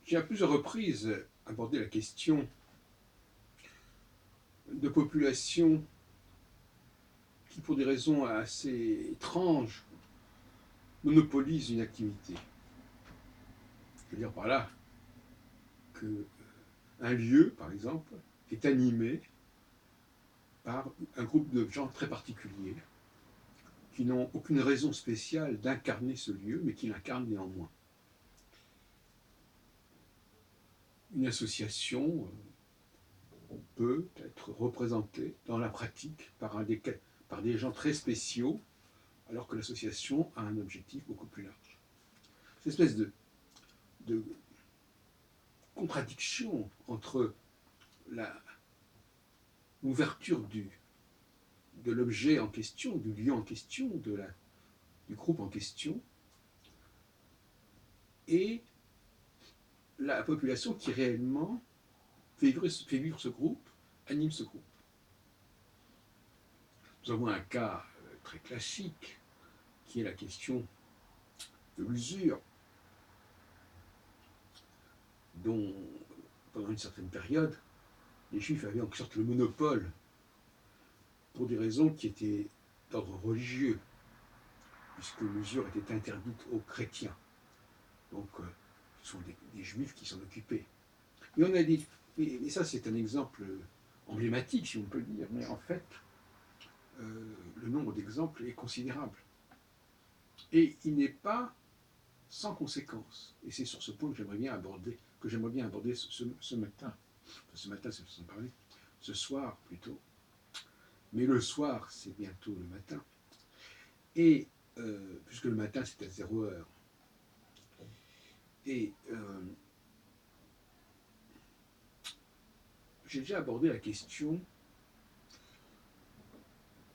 J'ai à plusieurs reprises abordé la question de populations qui, pour des raisons assez étranges, monopolisent une activité. Je veux dire par là qu'un lieu, par exemple, est animé par un groupe de gens très particuliers qui n'ont aucune raison spéciale d'incarner ce lieu, mais qui l'incarnent néanmoins. Une association peut être représentée dans la pratique par des gens très spéciaux, alors que l'association a un objectif beaucoup plus large. Cette espèce de contradiction entre l'ouverture de l'objet en question, du lieu en question, du groupe en question, et la population qui réellement fait vivre ce groupe, anime ce groupe. Nous avons un cas très classique, qui est la question de l'usure, dont, pendant une certaine période, les Juifs avaient en quelque sorte le monopole pour des raisons qui étaient d'ordre religieux, puisque l'usure était interdite aux chrétiens. Donc, ce sont des Juifs qui s'en occupaient. Et on a dit, mais ça c'est un exemple emblématique, si on peut le dire, mais en fait, le nombre d'exemples est considérable. Et il n'est pas sans conséquence. Et c'est sur ce point que j'aimerais bien aborder ce matin. Enfin, ce matin, c'est sans parler. Ce soir, plutôt. Mais le soir, c'est bientôt le matin. Et, puisque le matin, c'est à 0 heure. Et j'ai déjà abordé la question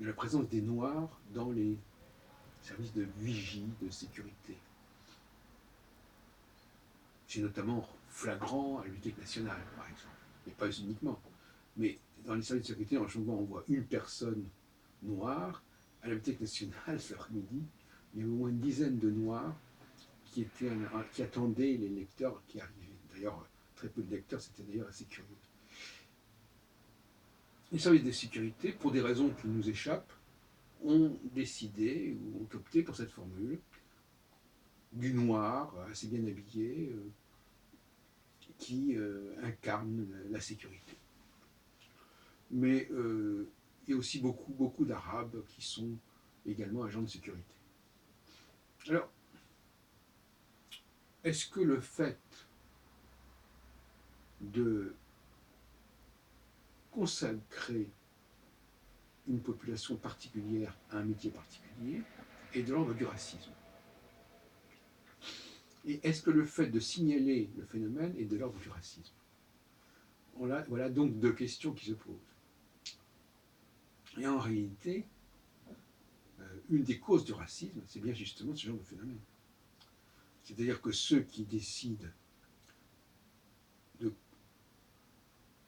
de la présence des Noirs dans les services de vigie, de sécurité. C'est notamment flagrant à la Bibliothèque nationale, par exemple, et pas uniquement. Mais dans les services de sécurité, en souvent, on voit une personne noire. À la Bibliothèque nationale, cet après-midi, il y avait au moins une dizaine de Noirs qui attendaient les lecteurs qui arrivaient. D'ailleurs, très peu de lecteurs, c'était d'ailleurs assez curieux. Les services de sécurité, pour des raisons qui nous échappent, ont décidé ou ont opté pour cette formule du noir, assez bien habillé, qui incarne la sécurité. Mais il y a aussi beaucoup d'Arabes qui sont également agents de sécurité. Alors, est-ce que le fait de consacrer une population particulière à un métier particulier est de l'ordre du racisme? Et est-ce que le fait de signaler le phénomène est de l'ordre du racisme? Voilà donc deux questions qui se posent. Et en réalité, une des causes du racisme, c'est bien justement ce genre de phénomène. C'est-à-dire que ceux qui décident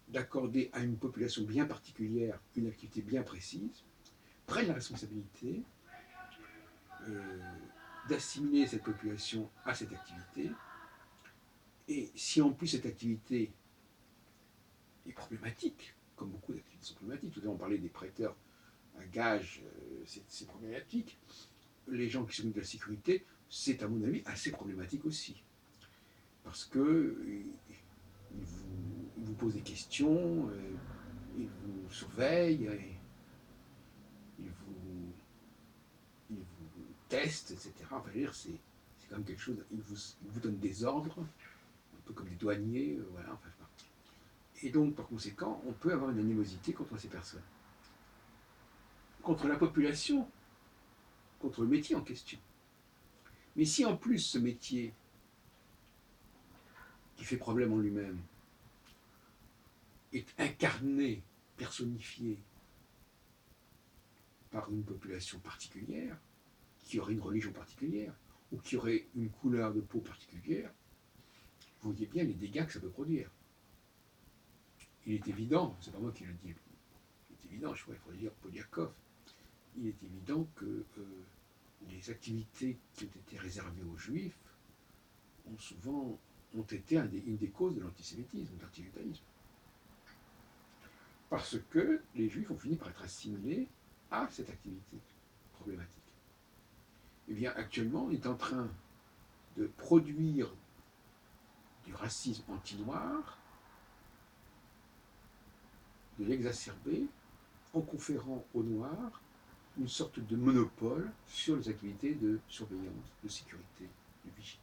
d'accorder à une population bien particulière une activité bien précise prennent la responsabilité d'assimiler cette population à cette activité. Et si en plus cette activité est problématique, comme beaucoup d'activités sont problématiques, tout à l'heure on parlait des prêteurs à gages, c'est problématique, les gens qui s'occupent de la sécurité, c'est à mon avis assez problématique aussi. Parce que ils vous posent des questions, ils vous surveillent, ils vous testent, etc. Enfin, je veux dire, c'est quand même quelque chose, ils vous donnent des ordres, un peu comme des douaniers, voilà, enfin, et donc, par conséquent, on peut avoir une animosité contre ces personnes. Contre la population, contre le métier en question. Mais si en plus ce métier, qui fait problème en lui-même, est incarné, personnifié par une population particulière, qui aurait une religion particulière, ou qui aurait une couleur de peau particulière, vous voyez bien les dégâts que ça peut produire. Il est évident, c'est pas moi qui le dis, il est évident, il faudrait dire Poliakov, il est évident que les activités qui ont été réservées aux Juifs ont ont été une des causes de l'antisémitisme, de l'antijudaïsme. Parce que les Juifs ont fini par être assimilés à cette activité problématique. Eh bien, actuellement, on est en train de produire du racisme anti-noir, de l'exacerber, en conférant aux Noirs une sorte de monopole sur les activités de surveillance, de sécurité, de vigie.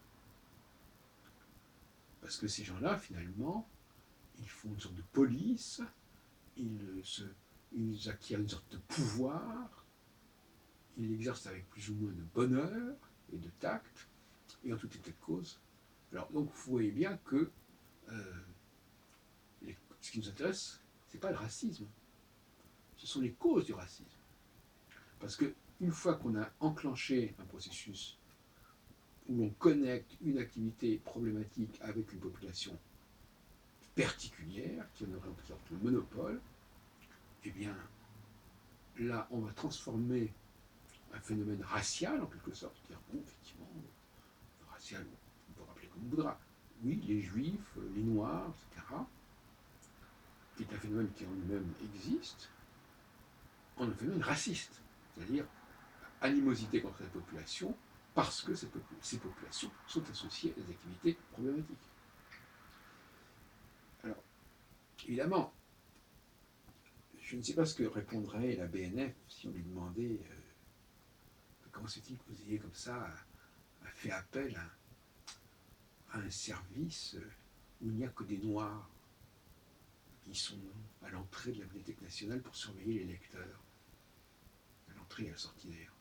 Parce que ces gens-là, finalement, ils font une sorte de police, ils acquièrent une sorte de pouvoir, ils l'exercent avec plus ou moins de bonheur et de tact, et en tout état de cause. Alors, donc, vous voyez bien que ce qui nous intéresse, ce n'est pas le racisme, ce sont les causes du racisme. Parce qu'une fois qu'on a enclenché un processus où l'on connecte une activité problématique avec une population particulière, qui en aurait en sorte le monopole, eh bien, là, on va transformer un phénomène racial, en quelque sorte, dire, bon, effectivement, racial, on peut rappeler comme on voudra. Oui, les Juifs, les Noirs, etc., qui est un phénomène qui en lui-même existe, en un phénomène raciste, c'est-à-dire animosité contre la population, parce que ces populations sont associées à des activités problématiques. Alors, évidemment, je ne sais pas ce que répondrait la BNF si on lui demandait comment se fait-il que vous ayez comme ça fait appel à un service où il n'y a que des Noirs qui sont à l'entrée de la Bibliothèque nationale pour surveiller les lecteurs, à l'entrée et à la sortie d'ailleurs.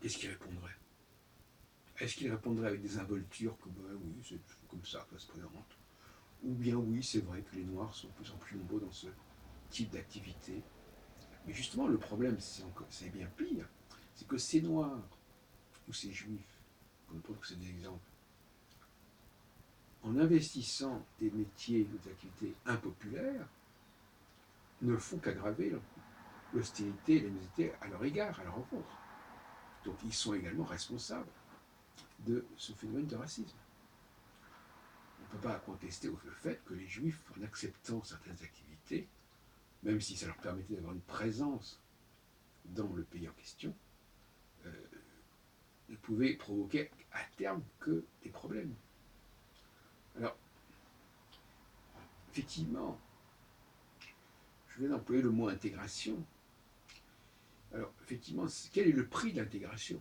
Qu'est-ce qu'il répondrait? Est-ce qu'il répondrait avec des involtures comme oui, c'est comme ça que ça se présente? Ou bien oui, c'est vrai que les Noirs sont de plus en plus nombreux dans ce type d'activité. Mais justement, le problème, c'est bien pire, c'est que ces Noirs ou ces Juifs, on ne peut que c'est des exemples, en investissant des métiers ou des activités impopulaires, ne font qu'aggraver l'hostilité et l'animosité à leur égard, à leur rencontre. Donc ils sont également responsables de ce phénomène de racisme. On ne peut pas contester le fait que les Juifs, en acceptant certaines activités, même si ça leur permettait d'avoir une présence dans le pays en question, ne pouvaient provoquer à terme que des problèmes. Alors, effectivement, je viens d'employer le mot intégration. Alors, effectivement, quel est le prix de l'intégration?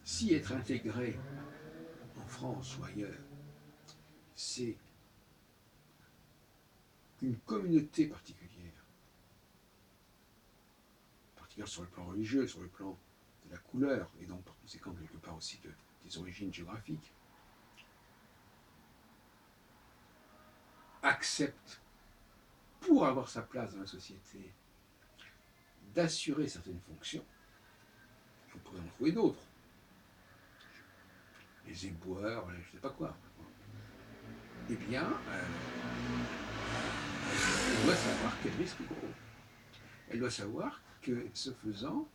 Si être intégré en France ou ailleurs, c'est une communauté particulière sur le plan religieux, sur le plan de la couleur, et donc par conséquent quelque part aussi des origines géographiques, accepte, pour avoir sa place dans la société, d'assurer certaines fonctions, on pourrait en trouver d'autres, les éboueurs, je ne sais pas quoi, eh bien, elle doit savoir qu'elle risque gros. Elle doit savoir que, ce faisant,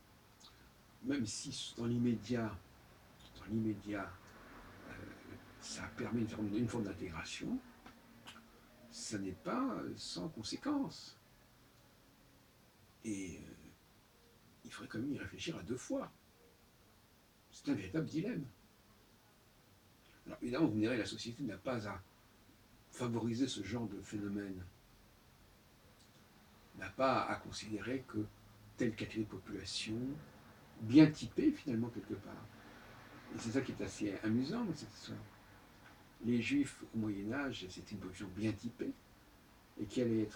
même si dans l'immédiat, ça permet une forme d'intégration, ça n'est pas sans conséquence. Et il faudrait quand même y réfléchir à deux fois. C'est un véritable dilemme. Alors évidemment, vous me direz, la société n'a pas à favoriser ce genre de phénomène, n'a pas à considérer que telle catégorie de population, bien typée finalement quelque part. Et c'est ça qui est assez amusant dans cette histoire. Les Juifs au Moyen-Âge, c'était une population bien typée et qui allait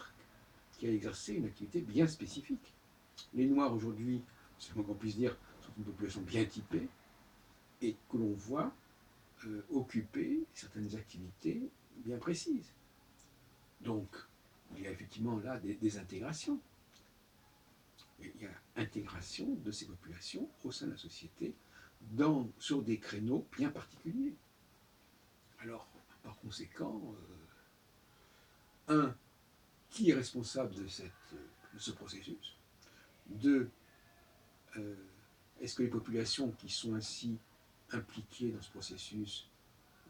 exercer une activité bien spécifique. Les Noirs aujourd'hui, c'est le moins qu'on puisse dire, sont une population bien typée et que l'on voit occuper certaines activités bien précises. Donc, il y a effectivement là des intégrations. Il y a intégration de ces populations au sein de la société sur des créneaux bien particuliers. Alors, par conséquent, qui est responsable de ce processus? Deux, est-ce que les populations qui sont ainsi impliquées dans ce processus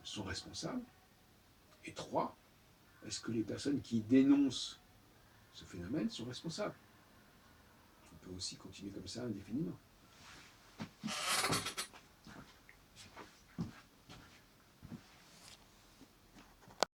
sont responsables? Et 3, est-ce que les personnes qui dénoncent ce phénomène sont responsables? On peut aussi continuer comme ça indéfiniment.